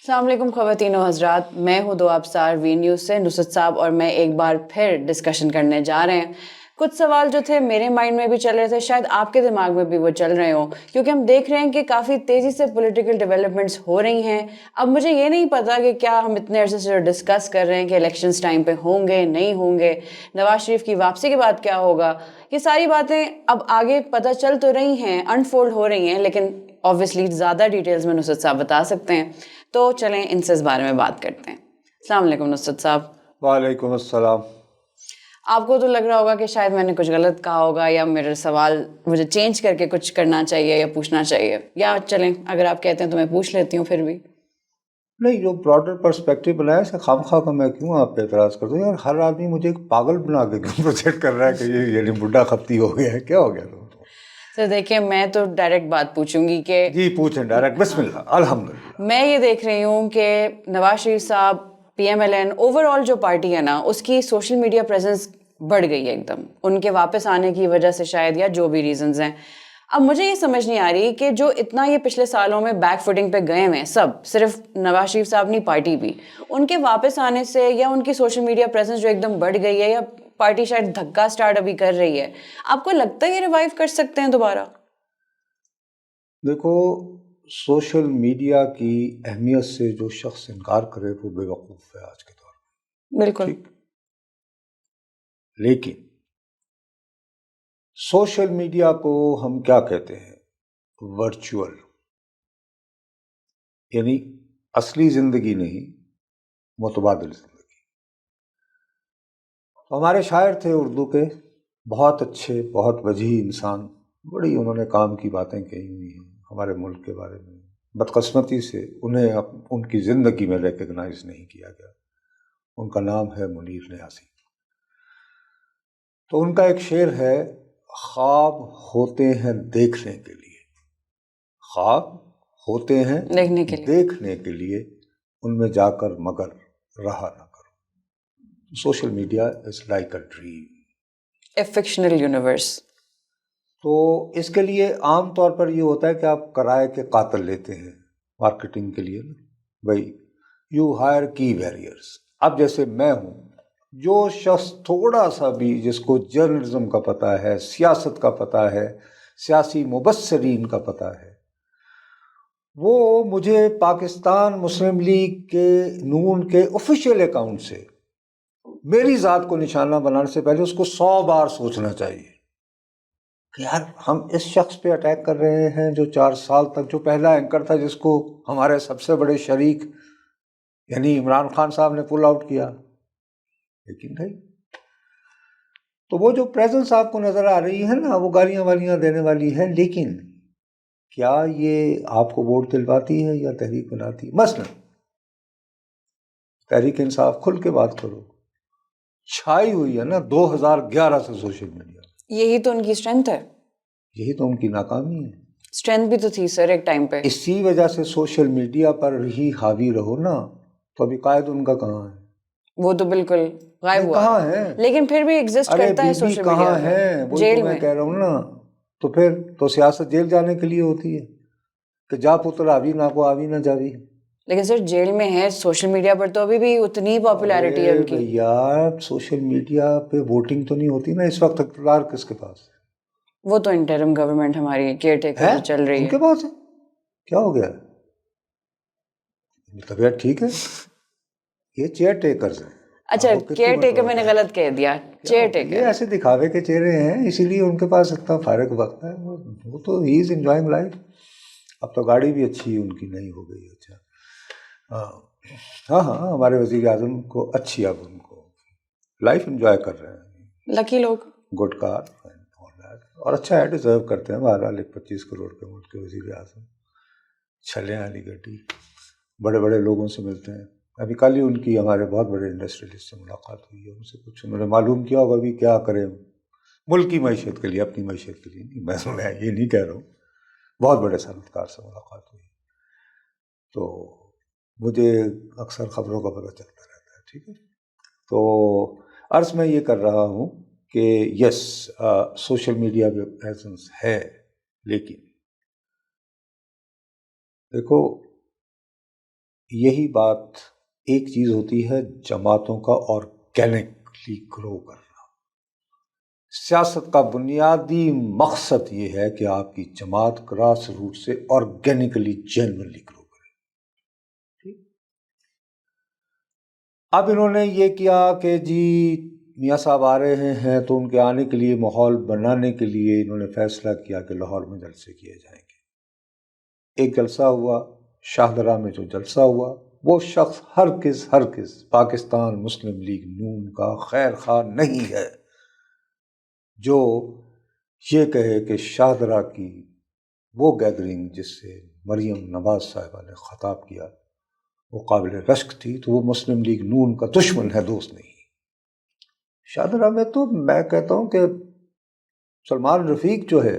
السلام علیکم خواتین و حضرات، میں ہوں دو ابصار وی نیوز سے نصرت صاحب، اور میں ایک بار پھر ڈسکشن کرنے جا رہے ہیں۔ کچھ سوال جو تھے میرے مائنڈ میں بھی چل رہے تھے، شاید آپ کے دماغ میں بھی وہ چل رہے ہوں، کیونکہ ہم دیکھ رہے ہیں کہ کافی تیزی سے پولیٹیکل ڈیولپمنٹس ہو رہی ہیں۔ اب مجھے یہ نہیں پتا کہ کیا ہم اتنے عرصے سے ڈسکس کر رہے ہیں کہ الیکشنز ٹائم پہ ہوں گے نہیں ہوں گے، نواز شریف کی واپسی کے بعد کیا ہوگا، یہ ساری باتیں اب آگے پتہ چل تو رہی ہیں، انفولڈ ہو رہی ہیں، لیکن obviously زیادہ ڈیٹیلز میں نصرت صاحب بتا سکتے ہیں، تو چلیں ان سے اس بارے میں بات کرتے ہیں۔ السلام علیکم نصرت صاحب۔ وعلیکم السلام۔ آپ کو تو لگ رہا ہوگا کہ شاید میں نے کچھ غلط کہا ہوگا، یا میرے سوال مجھے چینج کر کے کچھ کرنا چاہیے یا پوچھنا چاہیے، یا چلیں اگر آپ کہتے ہیں تو میں پوچھ لیتی ہوں پھر بھی۔ نہیں، جو براڈر پرسپیکٹو بنایا ہے خام خواہ کا میں کیوں آپ پہ اعتراض کرتا ہوں یار؟ ہر آدمی مجھے ایک پاگل بنا کے کیوں پروجیکٹ کر رہا ہے کہ یہ یعنی بڈھا خپتی ہو گیا ہے، کیا ہو گیا؟ سر دیکھیں، میں تو ڈائریکٹ بات پوچھوں گی کہ جی پوچھیں ڈائریکٹ، بسم اللہ الحمدللہ۔ میں یہ دیکھ رہی ہوں کہ نواز شریف صاحب، پی ایم ایل این، اوور آل جو پارٹی ہے نا، اس کی سوشل میڈیا پریزنس بڑھ گئی ہے ایک دم، ان کے واپس آنے کی وجہ سے شاید، یا جو بھی ریزنز ہیں۔ اب مجھے یہ سمجھ نہیں آ رہی کہ جو اتنا یہ پچھلے سالوں میں بیک فوٹنگ پہ گئے ہوئے ہیں سب، صرف نواز شریف صاحب نہیں پارٹی بھی، ان کے واپس آنے سے یا ان کی سوشل میڈیا پریزنس جو ایک دم بڑھ گئی ہے، یا پارٹی شاید دھکا سٹارٹ ابھی کر رہی ہے، آپ کو لگتا ہے یہ ریوائیو کر سکتے ہیں دوبارہ؟ دیکھو، سوشل میڈیا کی اہمیت سے جو شخص انکار کرے وہ بے وقوف ہے آج کے دور میں، بالکل ٹھیک۔ لیکن سوشل میڈیا کو ہم کیا کہتے ہیں؟ ورچوئل، یعنی اصلی زندگی نہیں، متبادل زندگی۔ ہمارے شاعر تھے اردو کے، بہت اچھے، بہت وجیح انسان، بڑی انہوں نے کام کی باتیں کہی ہوئی ہیں ہمارے ملک کے بارے میں۔ بدقسمتی سے انہیں ان کی زندگی میں ریکگنائز نہیں کیا گیا۔ ان کا نام ہے منیر نیازی۔ تو ان کا ایک شعر ہے، خواب ہوتے ہیں دیکھنے کے لیے، خواب ہوتے ہیں دیکھنے کے لیے، ان میں جا کر مگر رہا نہ کرو۔ Social media is like a dream, a fictional universe. تو اس کے لیے عام طور پر یہ ہوتا ہے کہ آپ کرائے کے قاتل لیتے ہیں مارکیٹنگ کے لیے نا، بھائی یو ہائر کی ویریئرس۔ اب جیسے میں ہوں، جو شخص تھوڑا سا بھی جس کو جرنلزم کا پتہ ہے، سیاست کا پتہ ہے، سیاسی مبصرین کا پتہ ہے، وہ مجھے پاکستان مسلم لیگ کے نون کے آفیشیل اکاؤنٹ سے میری ذات کو نشانہ بنانے سے پہلے اس کو 100 بار سوچنا چاہیے کہ یار ہم اس شخص پہ اٹیک کر رہے ہیں جو 4 سال تک، جو پہلا اینکر تھا، جس کو ہمارے سب سے بڑے شریک یعنی عمران خان صاحب نے پل آؤٹ کیا۔ لیکن بھائی، تو وہ جو پریزنس آپ کو نظر آ رہی ہے نا، وہ گالیاں والیاں دینے والی ہے، لیکن کیا یہ آپ کو ووٹ دلواتی ہے یا تحریک بناتی ہے؟ مثلا تحریک انصاف، کھل کے بات کرو، چھائی ہوئی ہے نا 2011 سے سوشل میڈیا، یہی تو ان کی اسٹرینتھ ہے، یہی تو ان کی ناکامی ہے۔ اسٹرینتھ بھی تو تھی سر ایک ٹائم پہ۔ اسی وجہ سے سوشل میڈیا پر ہی حاوی رہو نا، تو ابھی قائد ان کا کہاں ہے؟ وہ تو بالکل غائب ہوا، کہاں ہے؟ لیکن پھر بھی ایگزسٹ ارے کرتا ہے بی بی سوشل کہاں میڈیا ہے؟ پہ، وہی جیل تو میں میں۔ کہہ رہا ہوں نا، تو پھر تو سیاست جیل جانے کے لیے ہوتی ہے کہ جا پتر آوی نہ کو آوی نہ جاوی۔ لیکن سر جیل میں ہے، سوشل میڈیا پر تو ابھی بھی اتنی پاپولیرٹی ہے ان کی۔ یار سوشل میڈیا پہ ووٹنگ تو نہیں ہوتی نا اس وقت، اقتدار کس کے پاس ہے؟ وہ تو انٹرم گورنمنٹ ہماری کیئر ٹیکر جو چل رہی ان ہے، کے پاس ہے۔ کیا ہو گیا؟ طبیعت ٹھیک ہے؟ یہ چیئر ٹیکرز ہیں۔ اچھا کیئر ٹیکر میں نے غلط کہہ دیا، چیئر یہ ٹیکر۔ ایسے دکھاوے کے چہرے ہیں، اسی لیے ان کے پاس اتنا فارغ وقت ہے، وہ تو ہی از انجوائنگ لائف۔ اب تو گاڑی بھی اچھی ان کی نہیں ہو گئی۔ اچھا ہاں ہاں، ہمارے وزیر اعظم کو اچھی، اب ان کو لائف انجوائے کر رہے ہیں، لکی لوگ، گڈ کار اور اچھا ہے، ڈیزرو کرتے ہیں۔ بہرحال 25 کروڑ کے ملک کے وزیر اعظم، چھلے والی گڈی، بڑے بڑے لوگوں سے ملتے ہیں۔ ابھی کل ہی ان کی ہمارے بہت بڑے انڈسٹریلسٹ سے ملاقات ہوئی ہے، ان سے کچھ انہوں نے معلوم کیا ہوگا بھی کیا کریں ملک کی معیشت کے لیے، اپنی معیشت کے لیے نہیں، میں یہ نہیں کہہ رہا ہوں، بہت بڑے صنعت کار سے ملاقات ہوئی۔ تو مجھے اکثر خبروں کا پتہ چلتا رہتا ہے، ٹھیک ہے۔ تو عرض میں یہ کر رہا ہوں کہ یس، سوشل میڈیا پہ پریزنس ہے، لیکن دیکھو یہی بات ایک چیز ہوتی ہے جماعتوں کا آرگینکلی گرو کرنا. سیاست کا بنیادی مقصد یہ ہے کہ آپ کی جماعت گراس روٹ سے آرگینکلی جینوئنلی گرو کرے. اب انہوں نے یہ کیا کہ جی میاں صاحب آ رہے ہیں تو ان کے آنے کے لیے ماحول بنانے کے لیے انہوں نے فیصلہ کیا کہ لاہور میں جلسے کیے جائیں گے. ایک جلسہ ہوا شاہدرہ میں. جو جلسہ ہوا وہ شخص ہرگز پاکستان مسلم لیگ نون کا خیر خواہ نہیں ہے جو یہ کہے کہ شاہدرہ کی وہ گیدرنگ جس سے مریم نواز صاحبہ نے خطاب کیا وہ قابل رشک تھی تو وہ مسلم لیگ نون کا دشمن ہے، دوست نہیں. شاہدرہ میں تو میں کہتا ہوں کہ سلمان رفیق جو ہے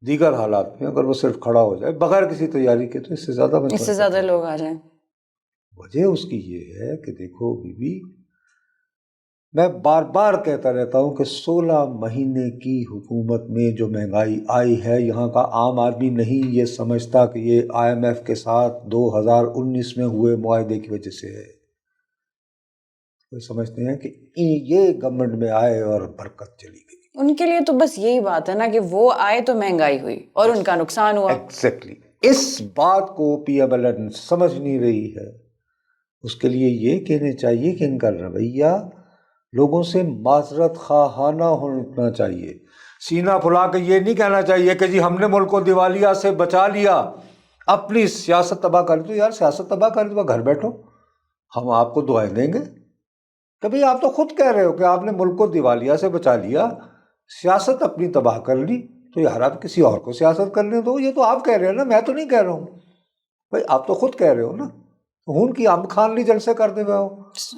دیگر حالات میں اگر وہ صرف کھڑا ہو جائے بغیر کسی تیاری کے تو اس سے زیادہ لوگ آ جائیں. وجہ اس کی یہ ہے کہ دیکھو بی میں بار بار کہتا رہتا ہوں کہ 16 مہینے کی حکومت میں جو مہنگائی آئی ہے یہاں کا عام آدمی نہیں یہ سمجھتا کہ یہ IMF کے ساتھ 2019 میں ہوئے معاہدے کی وجہ سے ہے. وہ سمجھتے ہیں کہ یہ گورنمنٹ میں آئے اور برکت چلی گئی. ان کے لیے تو بس یہی بات ہے نا کہ وہ آئے تو مہنگائی ہوئی اور ان کا نقصان ہوا. ایگزیکٹلی. اس بات کو PMLN سمجھ نہیں رہی ہے. اس کے لیے یہ کہنے چاہیے کہ ان کا رویہ لوگوں سے معذرت خواہانہ ہونا چاہیے. سینہ پھلا کے یہ نہیں کہنا چاہیے کہ جی ہم نے ملک کو دیوالیہ سے بچا لیا، اپنی سیاست تباہ کر دو. یار سیاست تباہ کر دو، گھر بیٹھو، ہم آپ کو دعائیں دیں گے. کبھی آپ تو خود کہہ رہے ہو کہ آپ نے ملک کو دیوالیہ سے بچا لیا، سیاست اپنی تباہ کر لی، تو یار آپ کسی اور کو سیاست کرنے دو. یہ تو آپ کہہ رہے ہیں نا، میں تو نہیں کہہ رہا ہوں بھائی، آپ تو خود کہہ رہے ہو نا. ہون کی امب خان لی جلسے کر دے گا.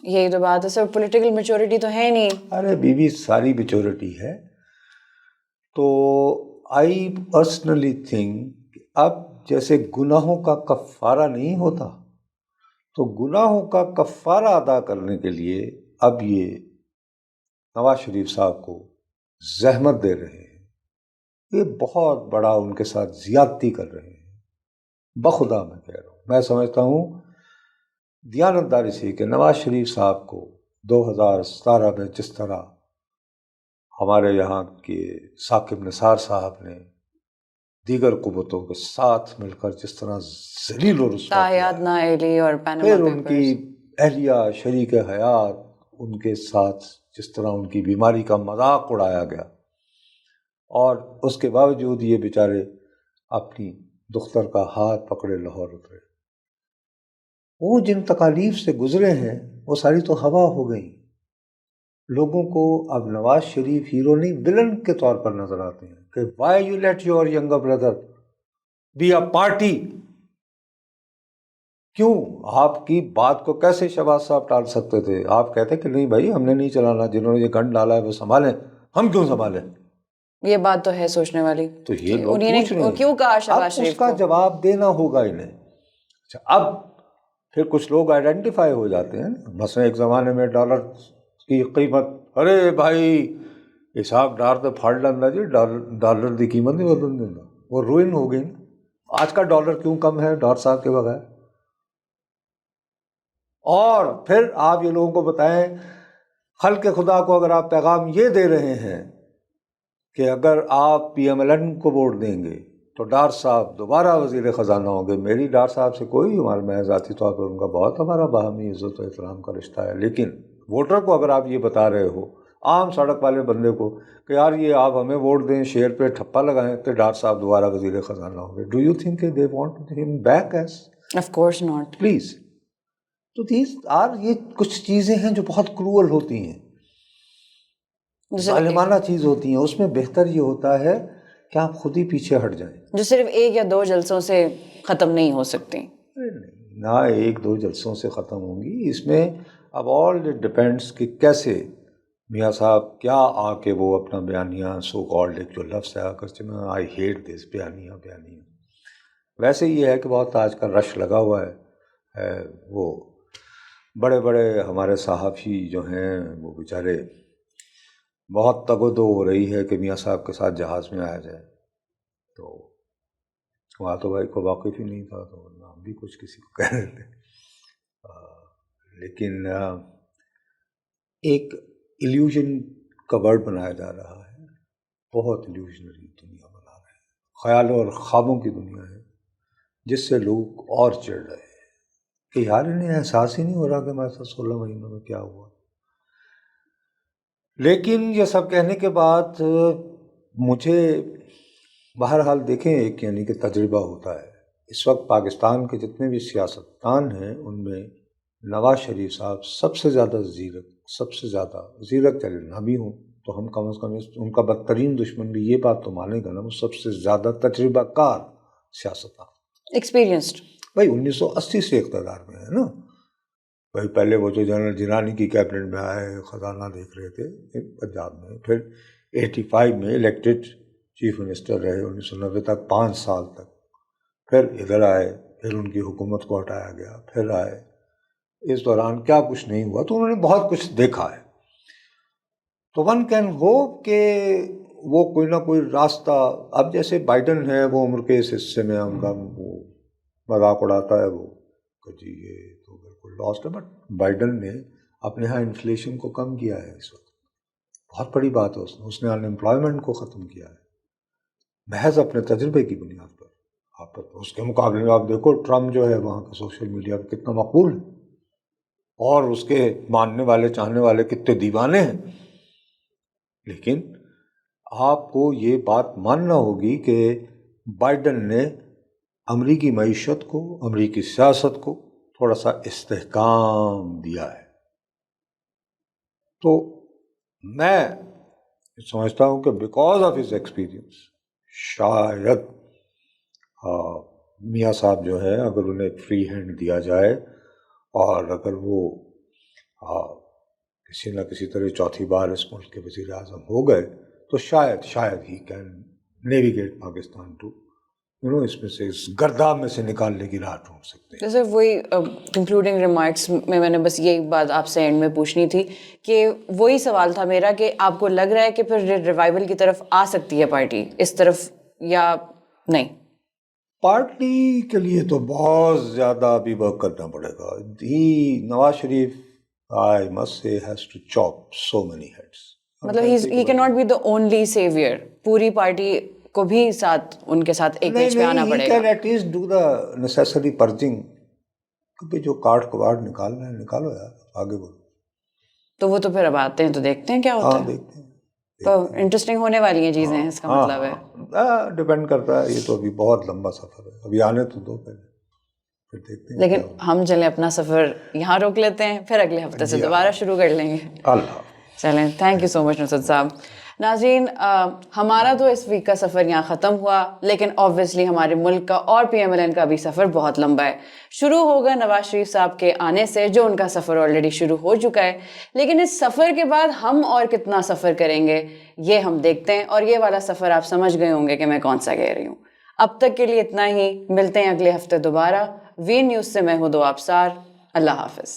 یہی تو بات ہے سر، پولیٹیکل میچورٹی تو ہے نہیں. ارے بیوی ساری میچورٹی ہے. تو آئی پرسنلی تھنک اب جیسے گناہوں کا کفارہ نہیں ہوتا تو گناہوں کا کفارہ ادا کرنے کے لیے اب یہ نواز شریف صاحب کو زحمت دے رہے ہیں. یہ بہت بڑا ان کے ساتھ زیادتی کر رہے ہیں. بخدا میں کہہ رہا ہوں، میں سمجھتا ہوں دیانتداری سے کہ نواز شریف صاحب کو 2017 میں جس طرح ہمارے یہاں کے ثاقب نثار صاحب نے دیگر قوتوں کے ساتھ مل کر جس طرح ذلیل و رسوا تاحیات نااہلی اور پھر ان کی اہلیہ شریک حیات ان کے ساتھ جس طرح ان کی بیماری کا مذاق اڑایا گیا، اور اس کے باوجود یہ بیچارے اپنی دختر کا ہاتھ پکڑے لاہور اترے. وہ جن تکالیف سے گزرے ہیں وہ ساری تو ہوا ہو گئی. لوگوں کو اب نواز شریف ہیرو نہیں ولن کے طور پر نظر آتے ہیں کہ why you let your younger brother be a party. کیوں؟ آپ کی بات کو کیسے شہباز صاحب ٹال سکتے تھے؟ آپ کہتے کہ نہیں بھائی ہم نے نہیں چلانا، جنہوں نے یہ گن ڈالا ہے وہ سنبھالیں، ہم کیوں سنبھالیں؟ یہ بات تو ہے سوچنے والی. تو یہ لوگ انہیں پوچھ رہے ہیں کیوں کہا شہباز اب اس شریف کا کو؟ جواب دینا ہوگا انہیں. اچھا اب پھر کچھ لوگ آئیڈینٹیفائی ہو جاتے ہیں. مثلا ایک زمانے میں ڈالر کی قیمت، ارے بھائی حساب ڈار تو پھاڑ لینا جی، ڈالر دی قیمت نہیں بدل دینا، وہ روئن ہو گئی. آج کا ڈالر کیوں کم ہے ڈار صاحب کے بغیر؟ اور پھر آپ یہ لوگوں کو بتائیں، خلق خدا کو اگر آپ پیغام یہ دے رہے ہیں کہ اگر آپ PMLN کو ووٹ دیں گے تو ڈار صاحب دوبارہ وزیر خزانہ ہوں گے. میری ڈار صاحب سے کوئی ہمارے میں ذاتی طور پر ان کا بہت ہمارا باہمی عزت و احترام کا رشتہ ہے، لیکن ووٹر کو اگر آپ یہ بتا رہے ہو، عام سڑک والے بندے کو، کہ یار یہ آپ ہمیں ووٹ دیں، شیر پہ ٹھپا لگائیں تو ڈار صاحب دوبارہ وزیر خزانہ ہوں گے. Do you think they want ہم back as? Of course not. Please. تو دیز آر یہ کچھ چیزیں ہیں جو بہت کروئل ہوتی ہیں، ظالمانہ چیز ہوتی ہیں. اس میں بہتر یہ ہوتا ہے کہ آپ خود ہی پیچھے ہٹ جائیں، جو صرف 1 یا 2 جلسوں سے ختم نہیں ہو سکتی. نہ 1-2 جلسوں سے ختم ہوں گی. اس میں اب آل اٹ ڈپینڈس کہ کیسے میاں صاحب کیا آ کے وہ اپنا بیانیہ سو کالڈ ایک جو لفظ ہے اگرچہ میں آئی ہیٹ دس بیانیہ. ویسے یہ ہے کہ بہت آج کل رش لگا ہوا ہے. وہ بڑے بڑے ہمارے صحافی جو ہیں وہ بیچارے بہت تگ و دو ہو رہی ہے کہ میاں صاحب کے ساتھ جہاز میں آیا جائے. تو وہاں تو بھائی کو واقف ہی نہیں تھا تو ہم بھی کچھ کسی کو کہہ رہے تھے. لیکن ایک ایلیوژن کا ورڈ بنایا جا رہا ہے, بہت ایلیوژنری دنیا بنا رہے ہیں, خیالوں اور خوابوں کی دنیا ہے جس سے لوگ اور چڑھ رہے ہیں کہ یار انہیں احساس ہی نہیں ہو رہا کہ ہمارے ساتھ 16 مہینوں میں کیا ہوا. لیکن یہ سب کہنے کے بعد مجھے بہرحال دیکھیں ایک یعنی کہ تجربہ ہوتا ہے. اس وقت پاکستان کے جتنے بھی سیاستدان ہیں ان میں نواز شریف صاحب سب سے زیادہ زیرک چلے نہ بھی ہوں تو ہم کم از کم ان کا بدترین دشمن بھی یہ بات تو مانے گا نا, وہ سب سے زیادہ تجربہ کار سیاستدان, ایکسپیرینسڈ. بھائی 1980 سے اقتدار میں ہے نا. بھائی پہلے وہ جو جنرل جیلانی کی کیبنٹ میں آئے, خزانہ دیکھ رہے تھے پنجاب میں, پھر 85 میں الیکٹڈ چیف منسٹر رہے 1990 تک 5 سال تک, پھر ادھر آئے, پھر ان کی حکومت کو ہٹایا گیا, پھر آئے. اس دوران کیا کچھ نہیں ہوا, تو انہوں نے بہت کچھ دیکھا ہے. تو ون کین ہوپ کہ وہ کوئی نہ کوئی راستہ, اب جیسے بائیڈن ہے وہ عمر کے اس حصے میں ان کا وہ مذاق اڑاتا ہے وہ کہ جی یہ تو بالکل لاسٹ ہے, بٹ بائیڈن نے اپنے ہاں انفلیشن کو کم کیا ہے اس وقت, بہت بڑی بات ہے. اس نے ان امپلائمنٹ کو ختم کیا ہے محض اپنے تجربے کی بنیاد پر. آپ اس کے مقابلے میں آپ دیکھو ٹرمپ جو ہے وہاں کا سوشل میڈیا پہ کتنا مقبول ہے, اور اس کے ماننے والے چاہنے والے کتنے دیوانے ہیں. لیکن آپ کو یہ بات ماننا ہوگی کہ بائیڈن نے امریکی معیشت کو, امریکی سیاست کو تھوڑا سا استحکام دیا ہے. تو میں سمجھتا ہوں کہ بیکاز آف ہز ایکسپیرئنس شاید میاں صاحب جو ہے اگر انہیں فری ہینڈ دیا جائے اور اگر وہ کسی نہ کسی طرح چوتھی بار اس ملک کے وزیر اعظم ہو گئے تو شاید ہی کین نیویگیٹ پاکستان ٹو اس میں سے اس گرداب میں سے نکالنے کی راہ ڈھونڈ سکتے ہیں. جیسے وہی کنکلوڈنگ ریمارکس میں نے بس یہ بات آپ سے اینڈ میں پوچھنی تھی کہ وہی سوال تھا میرا کہ آپ کو لگ رہا ہے کہ پھر ریوائول کی طرف آ سکتی ہے پارٹی اس طرف یا نہیں؟ پارٹی کے لیے تو بہت زیادہ ابھی ورک کرنا پڑے گا. Nawaz Sharif I must say has to chop so many heads. مطلب he cannot be the only savior. پوری پارٹی کو بھی ساتھ ان کے ساتھ ایک پیج پہ آنا پڑے گا. He can at least do the necessary purging. کبھی جو کاٹ کباڑ نکالنا ہے نکالو یار, آگے بڑھو. تو وہ تو پھر اب آتے ہیں تو دیکھتے ہیں کیا ہوتا ہے. دیکھتے ہیں. تو انٹرسٹنگ ہونے والی ہیں چیزیں اس کا مطلب ہے. ڈپینڈ کرتا ہے, یہ تو ابھی بہت لمبا سفر ہے, ابھی آنے تو دو پہلے. لیکن ہم چلیں اپنا سفر یہاں روک لیتے ہیں, پھر اگلے ہفتے سے دوبارہ شروع کر لیں گے. اللہ چلیں, تھینک یو سو مچ نصرت صاحب. ناظرین, ہمارا تو اس ویک کا سفر یہاں ختم ہوا, لیکن آبویسلی ہمارے ملک کا اور PMLN کا بھی سفر بہت لمبا ہے. شروع ہوگا نواز شریف صاحب کے آنے سے, جو ان کا سفر آلریڈی شروع ہو چکا ہے, لیکن اس سفر کے بعد ہم اور کتنا سفر کریں گے یہ ہم دیکھتے ہیں. اور یہ والا سفر آپ سمجھ گئے ہوں گے کہ میں کون سا کہہ رہی ہوں. اب تک کے لیے اتنا ہی, ملتے ہیں اگلے ہفتے دوبارہ. وی نیوز سے میں ہوں دو ابصار. اللہ حافظ.